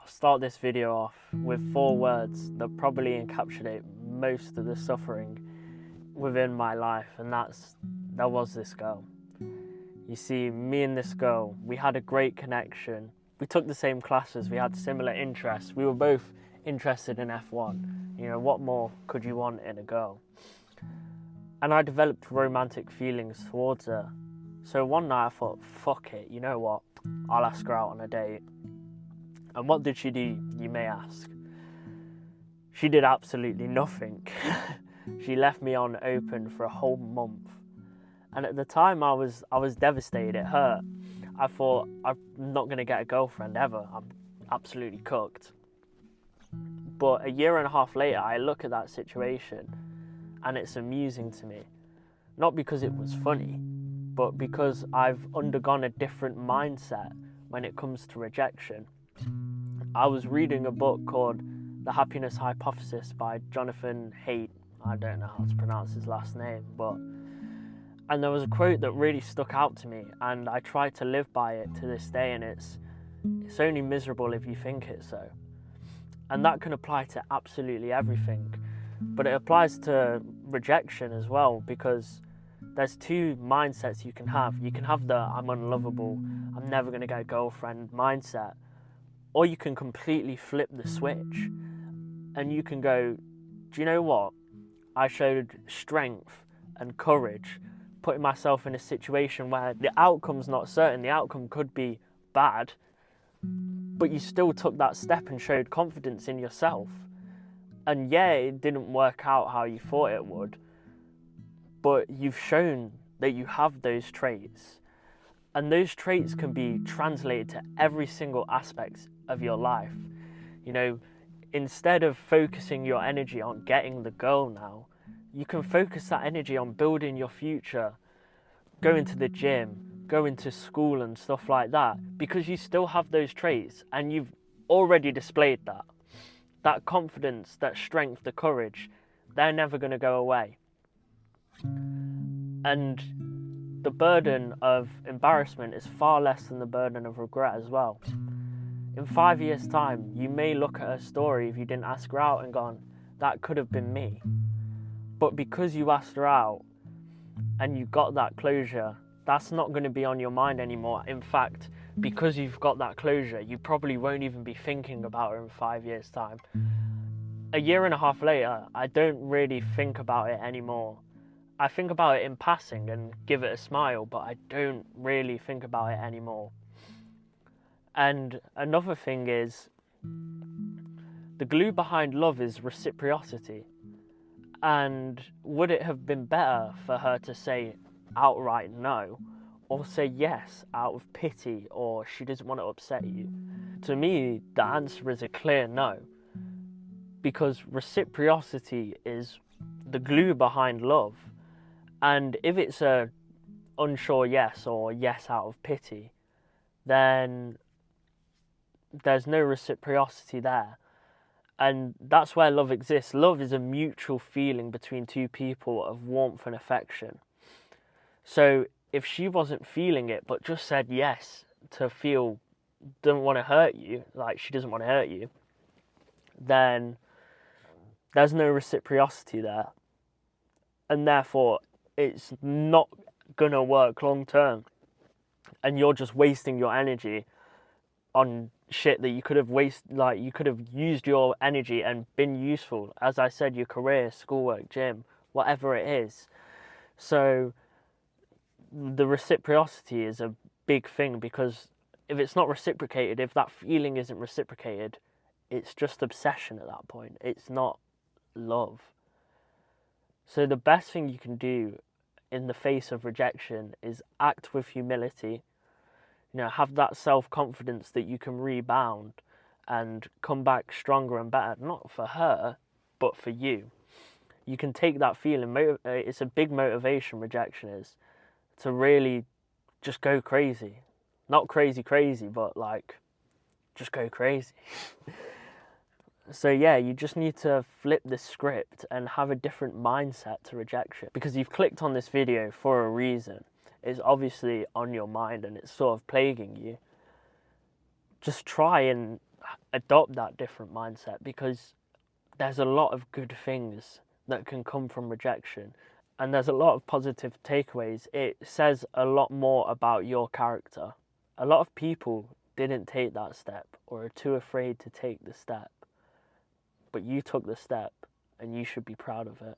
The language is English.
start this video off with 4 words that probably encapsulate most of the suffering within my life, and that was this girl. You see, me and this girl, we had a great connection. We took the same classes, we had similar interests. We were both interested in F1. You know, what more could you want in a girl? And I developed romantic feelings towards her. So one night I thought, fuck it, you know what? I'll ask her out on a date. And what did she do, you may ask? She did absolutely nothing. She left me on open for a whole month. And at the time I was devastated, it hurt. I thought, I'm not going to get a girlfriend ever. I'm absolutely cooked. But a year and a half later, I look at that situation and it's amusing to me. Not because it was funny, but because I've undergone a different mindset when it comes to rejection. I was reading a book called The Happiness Hypothesis by Jonathan Haidt. I don't know how to pronounce his last name, and there was a quote that really stuck out to me, and I try to live by it to this day, and it's only miserable if you think it so. And that can apply to absolutely everything, but it applies to rejection as well, because there's 2 mindsets you can have. You can have the I'm unlovable, I'm never going to get a girlfriend mindset, or you can completely flip the switch and you can go, do you know what? I showed strength and courage, putting myself in a situation where the outcome's not certain, the outcome could be bad, but you still took that step and showed confidence in yourself. And yeah, it didn't work out how you thought it would, but you've shown that you have those traits. And those traits can be translated to every single aspect of your life. You know, instead of focusing your energy on getting the girl now, you can focus that energy on building your future, going to the gym, going to school and stuff like that, because you still have those traits and you've already displayed that. That confidence, that strength, the courage, they're never going to go away. And the burden of embarrassment is far less than the burden of regret as well. In 5 years' time, you may look at her story if you didn't ask her out and gone, that could have been me. But because you asked her out and you got that closure, that's not going to be on your mind anymore. In fact, because you've got that closure, you probably won't even be thinking about her in 5 years' time. A year and a half later, I don't really think about it anymore. I think about it in passing and give it a smile, but I don't really think about it anymore. And another thing is, the glue behind love is reciprocity. And would it have been better for her to say outright no, or say yes out of pity, or she doesn't want to upset you? To me, the answer is a clear no, because reciprocity is the glue behind love. And if it's a unsure yes or yes out of pity, then there's no reciprocity there. And that's where love exists. Love is a mutual feeling between 2 people of warmth and affection. So if she wasn't feeling it but just said yes to feel don't want to hurt you, like she doesn't want to hurt you, then there's no reciprocity there. And therefore, it's not going to work long term. And you're just wasting your energy on shit that you could have you could have used your energy and been useful. As I said, your career, schoolwork, gym, whatever it is. So the reciprocity is a big thing, because if it's not reciprocated, if that feeling isn't reciprocated, it's just obsession at that point. It's not love. So the best thing you can do in the face of rejection is act with humility. You know, have that self-confidence that you can rebound and come back stronger and better, not for her, but for you. You can take that feeling, it's a big motivation, rejection is, to really just go crazy. Not crazy, but like, just go crazy. So yeah, you just need to flip the script and have a different mindset to rejection, because you've clicked on this video for a reason. It's obviously on your mind and it's sort of plaguing you. Just try and adopt that different mindset, because there's a lot of good things that can come from rejection, and there's a lot of positive takeaways. It says a lot more about your character. A lot of people didn't take that step or are too afraid to take the step, but you took the step and you should be proud of it.